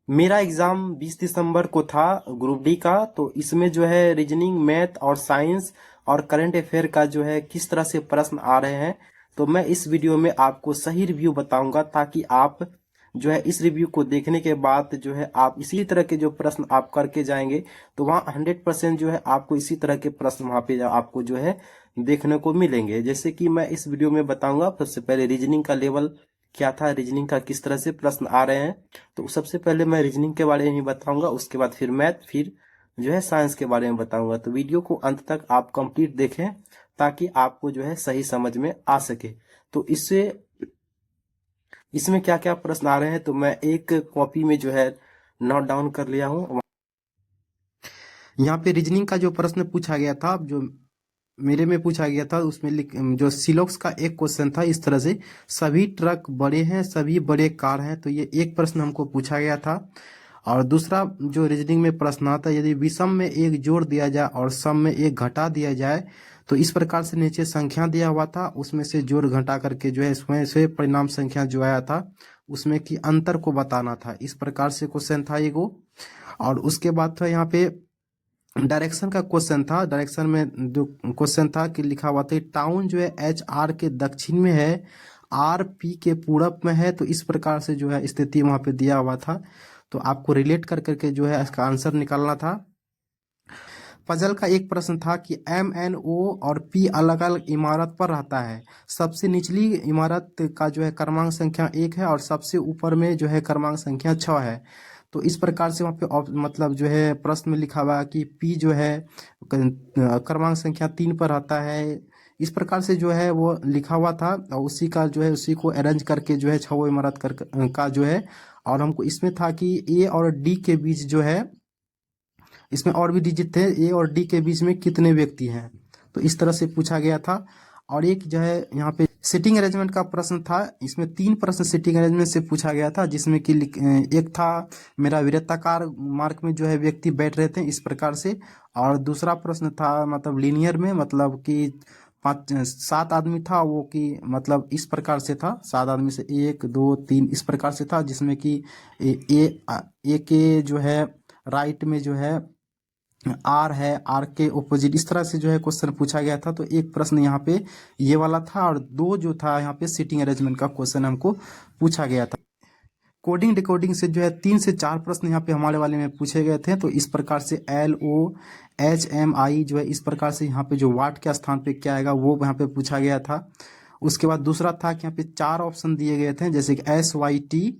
मेरा एग्जाम 20 दिसंबर को था, ग्रुप डी का। तो इसमें जो है रीजनिंग, मैथ और साइंस और करंट अफेयर का जो है किस तरह से प्रश्न आ रहे हैं, तो मैं इस वीडियो में आपको सही रिव्यू बताऊंगा, ताकि आप जो है इस रिव्यू को देखने के बाद जो है आप इसी तरह के जो प्रश्न आप करके जाएंगे, तो वहाँ 100% जो है आपको इसी तरह के प्रश्न वहाँ पे आपको जो है देखने को मिलेंगे। जैसे कि मैं इस वीडियो में बताऊंगा, सबसे पहले रीजनिंग का लेवल क्या था, रीजनिंग का किस तरह से प्रश्न आ रहे हैं। तो सबसे पहले मैं रीजनिंग के बारे में ही बताऊंगा, उसके बाद फिर मैथ, फिर जो है साइंस के बारे में बताऊंगा। तो वीडियो को अंत तक आप कंप्लीट देखें, ताकि आपको जो है सही समझ में आ सके। तो इससे इसमें क्या क्या प्रश्न आ रहे हैं, तो मैं एक कॉपी में जो है नोट डाउन कर लिया हूँ। यहाँ पे रीजनिंग का जो प्रश्न पूछा गया था, जो मेरे में पूछा गया था, उसमें जो सिलोक्स का एक क्वेश्चन था इस तरह से, सभी ट्रक बड़े हैं, सभी बड़े कार हैं। तो ये एक प्रश्न हमको पूछा गया था। और दूसरा जो रीजनिंग में प्रश्न आता है, यदि विषम में एक जोड़ दिया जाए और सम में एक घटा दिया जाए, तो इस प्रकार से नीचे संख्या दिया हुआ था, उसमें से जोड़ घटा करके जो है इसमें से परिणाम संख्या जो आया था उसमें की अंतर को बताना था। इस प्रकार से क्वेश्चन था एगो। और उसके बाद था यहाँ पे डायरेक्शन का क्वेश्चन था। डायरेक्शन में जो क्वेश्चन था कि लिखा हुआ था टाउन जो है एच आर के दक्षिण में है, आर पी के पूरब में है। तो इस प्रकार से जो है स्थिति वहां पे दिया हुआ था, तो आपको रिलेट कर करके जो है इसका आंसर निकालना था। पजल का एक प्रश्न था कि एम एन ओ और पी अलग अलग इमारत पर रहता है। सबसे निचली इमारत का जो है क्रमांक संख्या 1 है और सबसे ऊपर में जो है क्रमांक संख्या 6 है। तो इस प्रकार से वहाँ पे मतलब जो है प्रश्न में लिखा हुआ है कि पी जो है क्रमांक संख्या 3 पर रहता है। इस प्रकार से जो है वो लिखा हुआ था, और उसी का जो है उसी को अरेंज करके जो है 6 इमारत का जो है। और हमको इसमें था कि ए और डी के बीच जो है, इसमें और भी डिजिट थे, ए और डी के बीच में कितने व्यक्ति हैं। तो इस तरह से पूछा गया था। और एक जो है यहाँ पे सिटिंग अरेंजमेंट का प्रश्न था। इसमें 3 प्रश्न सिटिंग अरेंजमेंट से पूछा गया था, जिसमें कि एक था मेरा वृत्ताकार मार्ग में जो है व्यक्ति बैठ रहे थे इस प्रकार से। और दूसरा प्रश्न था मतलब लीनियर में, मतलब कि 7 आदमी था वो, कि मतलब इस प्रकार से था, 7 आदमी से 1 2 3 इस प्रकार से था, जिसमें कि ए के जो है राइट में जो है आर है, आर के ऑपोजिट, इस तरह से जो है क्वेश्चन पूछा गया था। तो एक प्रश्न यहाँ पे ये वाला था, और 2 जो था यहाँ पे सिटिंग अरेंजमेंट का क्वेश्चन हमको पूछा गया था। कोडिंग डिकोडिंग से जो है 3 से 4 प्रश्न यहाँ पे हमारे वाले में पूछे गए थे। तो इस प्रकार से एल ओ एच एम आई जो है इस प्रकार से यहाँ पे जो वाट के स्थान पे क्या आएगा वो यहाँ पे पूछा गया था। उसके बाद दूसरा था कि यहाँ पे 4 ऑप्शन दिए गए थे, जैसे कि एस वाई टी,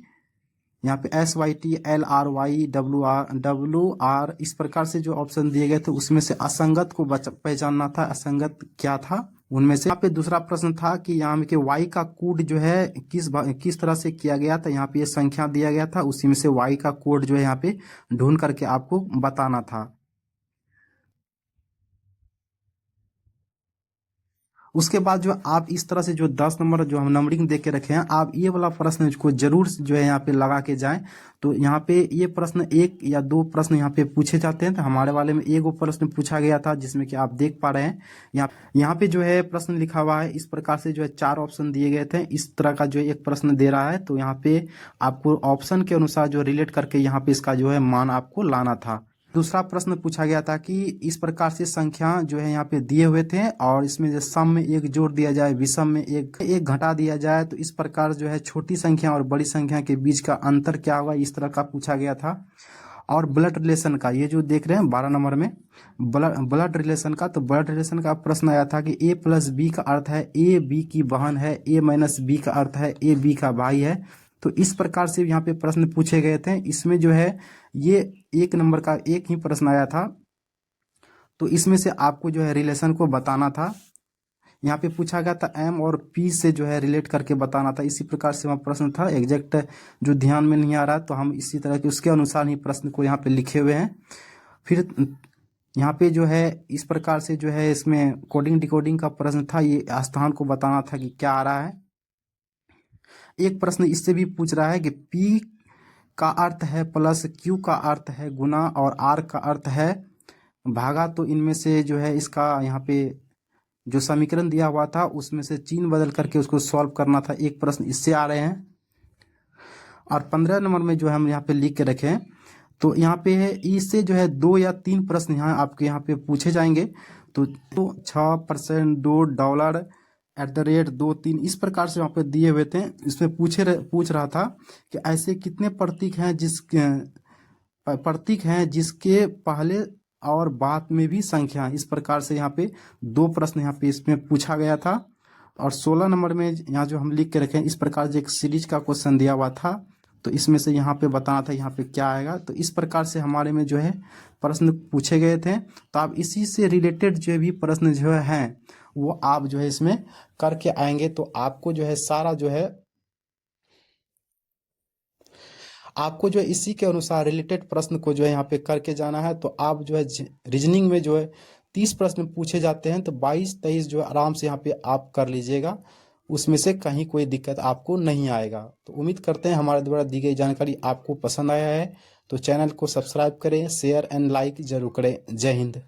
यहाँ पे S Y T, L R Y, W R, इस प्रकार से जो ऑप्शन दिए गए थे उसमें से असंगत को पहचानना था, असंगत क्या था उनमें से। यहाँ पे दूसरा प्रश्न था कि यहाँ में के वाई का कोड जो है किस तरह से किया गया था। यहाँ पे ये संख्या दिया गया था, उसी में से वाई का कोड जो है यहाँ पे ढूंढ करके आपको बताना था। उसके बाद जो आप इस तरह से जो 10 नंबर जो हम नंबरिंग दे के रखे हैं, आप ये वाला प्रश्न को जरूर जो है यहाँ पे लगा के जाएं। तो यहाँ पे ये प्रश्न 1 या 2 प्रश्न यहाँ पे पूछे जाते हैं। तो हमारे वाले में एक प्रश्न पूछा गया था, जिसमें कि आप देख पा रहे हैं यहाँ पे जो है प्रश्न लिखा हुआ है इस प्रकार से, जो है 4 ऑप्शन दिए गए थे, इस तरह का जो एक प्रश्न दे रहा है। तो यहाँ पे आपको ऑप्शन के अनुसार जो रिलेट करके यहाँ पे इसका जो है मान आपको लाना था। दूसरा प्रश्न पूछा गया था कि इस प्रकार से संख्या जो है यहाँ पे दिए हुए थे, और इसमें जो सम में एक जोड़ दिया जाए, विषम में एक घटा दिया जाए, तो इस प्रकार जो है छोटी संख्या और बड़ी संख्या के बीच का अंतर क्या होगा, इस तरह का पूछा गया था। और ब्लड रिलेशन का, ये जो देख रहे हैं 12 नंबर में ब्लड रिलेशन का, तो ब्लड रिलेशन का प्रश्न आया था कि ए प्लस बी का अर्थ है ए बी की बहन है, ए माइनस बी का अर्थ है ए बी का भाई है। तो इस प्रकार से यहाँ पे प्रश्न पूछे गए थे। इसमें जो है ये 1 नंबर का एक ही प्रश्न आया था, तो इसमें से आपको जो है रिलेशन को बताना था। यहाँ पे पूछा गया था एम और पी से जो है रिलेट करके बताना था। इसी प्रकार से वहाँ प्रश्न था, एग्जैक्ट जो ध्यान में नहीं आ रहा, तो हम इसी तरह के उसके अनुसार ही प्रश्न को यहाँ पे लिखे हुए हैं। फिर यहाँ पे जो है इस प्रकार से जो है इसमें कोडिंग डिकोडिंग का प्रश्न था, ये स्थान को बताना था कि क्या आ रहा है। एक प्रश्न इससे भी पूछ रहा है कि P का अर्थ है प्लस, Q का अर्थ है गुना, और R का अर्थ है भागा। तो इनमें से जो है इसका यहाँ पे जो समीकरण दिया हुआ था उसमें से चिन्ह बदल करके उसको सॉल्व करना था। एक प्रश्न इससे आ रहे हैं। और 15 नंबर में जो है हम यहाँ पे लिख के रखे हैं। तो यहाँ पे है इससे जो है 2 या 3 प्रश्न यहाँ आपके यहाँ पे पूछे जाएंगे। तो 6% $2 @2 3 इस प्रकार से वहाँ पे दिए हुए थे। इसमें पूछ रहा था कि ऐसे कितने प्रतीक हैं जिसके पहले और बाद में भी संख्या। इस प्रकार से यहाँ पे 2 प्रश्न यहाँ पे इसमें पूछा गया था। और 16 नंबर में यहाँ जो हम लिख के रखे हैं, इस प्रकार से एक सीरीज का क्वेश्चन दिया हुआ था। तो इसमें से यहाँ पे बताना था यहाँ पे क्या आएगा। तो इस प्रकार से हमारे में जो है प्रश्न पूछे गए थे। तो आप इसी से रिलेटेड जो भी प्रश्न जो है वो आप जो है इसमें करके आएंगे। तो आपको जो है सारा जो है आपको जो है इसी के अनुसार रिलेटेड प्रश्न को जो है यहाँ पे करके जाना है। तो आप जो है रीजनिंग में जो है 30 प्रश्न पूछे जाते हैं, तो 22-23 जो है आराम से यहाँ पे आप कर लीजिएगा। उसमें से कहीं कोई दिक्कत आपको नहीं आएगा। तो उम्मीद करते हैं हमारे द्वारा दी गई जानकारी आपको पसंद आया है। तो चैनल को सब्सक्राइब करें, शेयर एंड लाइक जरूर करें। जय हिंद।